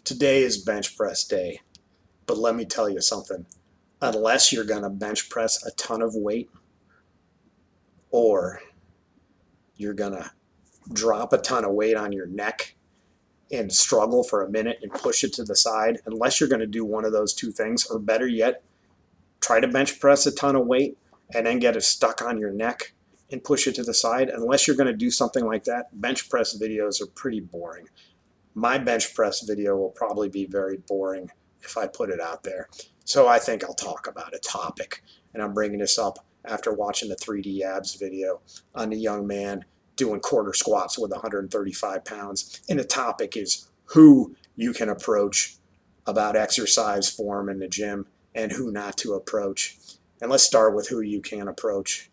Today is bench press day, but let me tell you something. Unless you're going to bench press a ton of weight or you're going to drop a ton of weight on your neck and struggle for a minute and push it to the side, unless you're going to do one of those two things, or better yet, try to bench press a ton of weight and then get it stuck on your neck and push it to the side, unless you're going to do something like that, bench press videos are pretty boring. My bench press video will probably be very boring if I put it out there. So I think I'll talk about a topic, and I'm bringing this up after watching the 3D abs video on the young man doing quarter squats with 135 pounds. And the topic is who you can approach about exercise form in the gym and who not to approach. And let's start with who you can approach.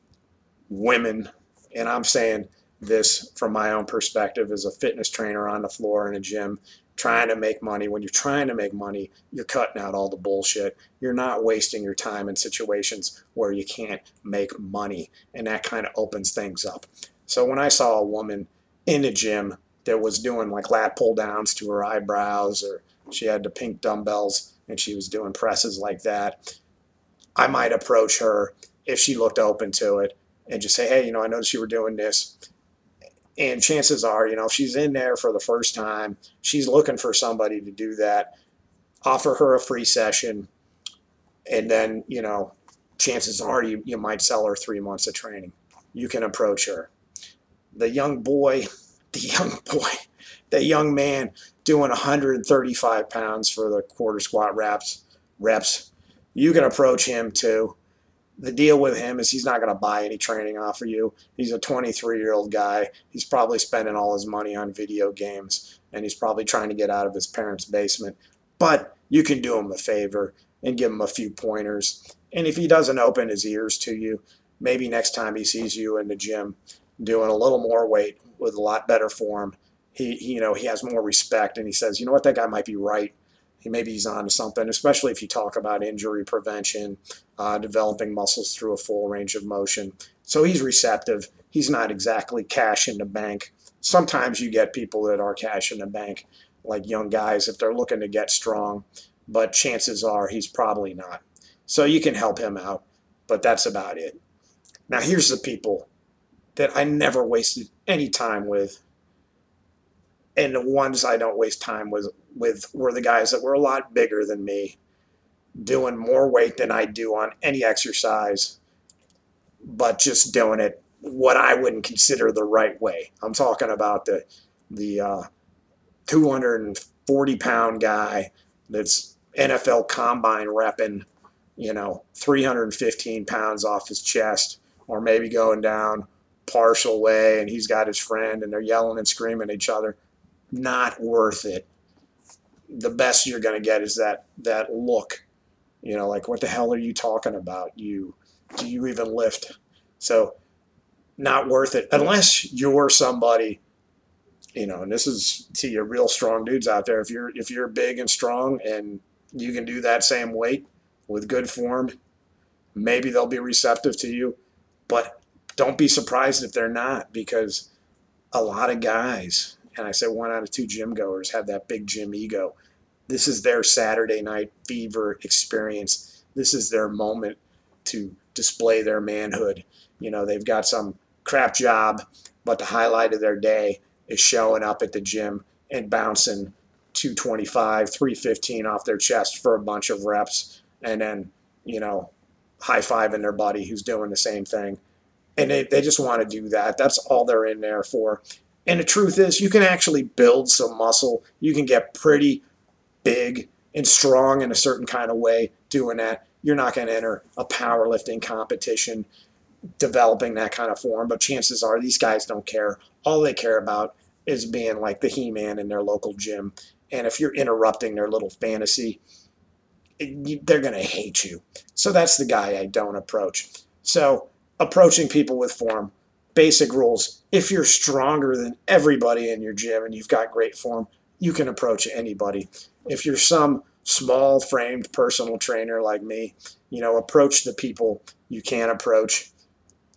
Women. And I'm saying this from my own perspective as a fitness trainer on the floor in a gym trying to make money. When you're trying to make money, you're cutting out all the bullshit. You're not wasting your time in situations where you can't make money, and that kind of opens things up. So when I saw a woman in the gym that was doing like lat pull downs to her eyebrows, or she had the pink dumbbells and she was doing presses like that, I might approach her if she looked open to it and just say, hey, I noticed you were doing this. And chances are, if she's in there for the first time, she's looking for somebody to do that. Offer her a free session, and then, chances are you might sell her 3 months of training. You can approach her. The young man doing 135 pounds for the quarter squat reps, you can approach him too. The deal with him is he's not going to buy any training off of you. He's a 23-year-old guy. He's probably spending all his money on video games, and he's probably trying to get out of his parents' basement. But you can do him a favor and give him a few pointers. And if he doesn't open his ears to you, maybe next time he sees you in the gym doing a little more weight with a lot better form, he has more respect, and he says, you know what, that guy might be right. Maybe he's on to something, especially if you talk about injury prevention, developing muscles through a full range of motion. So he's receptive. He's not exactly cash in the bank. Sometimes you get people that are cash in the bank, like young guys, if they're looking to get strong, but chances are he's probably not. So you can help him out, but that's about it. Now here's the people that I never wasted any time with, and the ones I don't waste time with were the guys that were a lot bigger than me, doing more weight than I do on any exercise, but just doing it what I wouldn't consider the right way. I'm talking about the 240-pound guy that's NFL combine repping, 315 pounds off his chest, or maybe going down partial way, and he's got his friend and they're yelling and screaming at each other. Not worth it. The best you're going to get is that look, like, what the hell are you talking about? Do you even lift? So not worth it unless you're somebody, and this is to your real strong dudes out there. If you're big and strong and you can do that same weight with good form, maybe they'll be receptive to you, but don't be surprised if they're not, because a lot of guys, and I say 1 out of 2 gym goers, have that big gym ego. This is their Saturday night fever experience. This is their moment to display their manhood. They've got some crap job, but the highlight of their day is showing up at the gym and bouncing 225, 315 off their chest for a bunch of reps, and then, high-fiving their buddy who's doing the same thing. And they just want to do that. That's all they're in there for. And the truth is, you can actually build some muscle. You can get pretty big and strong in a certain kind of way doing that. You're not going to enter a powerlifting competition developing that kind of form, but chances are these guys don't care. All they care about is being like the He-Man in their local gym. And if you're interrupting their little fantasy, they're going to hate you. So that's the guy I don't approach. So approaching people with form, basic rules. If you're stronger than everybody in your gym and you've got great form, you can approach anybody. If you're some small framed personal trainer like me, approach the people you can approach.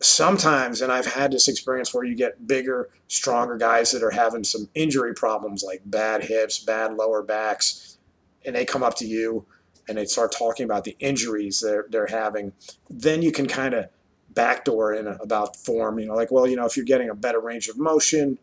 sometimes, and I've had this experience where you get bigger, stronger guys that are having some injury problems like bad hips, bad lower backs, and they come up to you and they start talking about the injuries they're having. Then you can kind of backdoor in about form, like, well, if you're getting a better range of motion,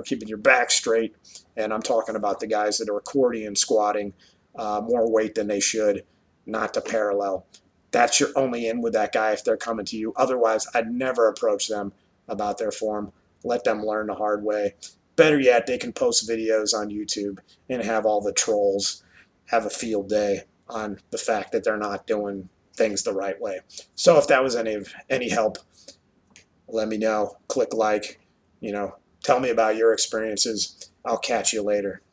keeping your back straight. And I'm talking about the guys that are accordion squatting more weight than they should, not to parallel. That's your only in with that guy if they're coming to you. Otherwise, I'd never approach them about their form. Let them learn the hard way. Better yet, they can post videos on YouTube and have all the trolls have a field day on the fact that they're not doing things the right way. So if that was any help, let me know. Click like, tell me about your experiences. I'll catch you later.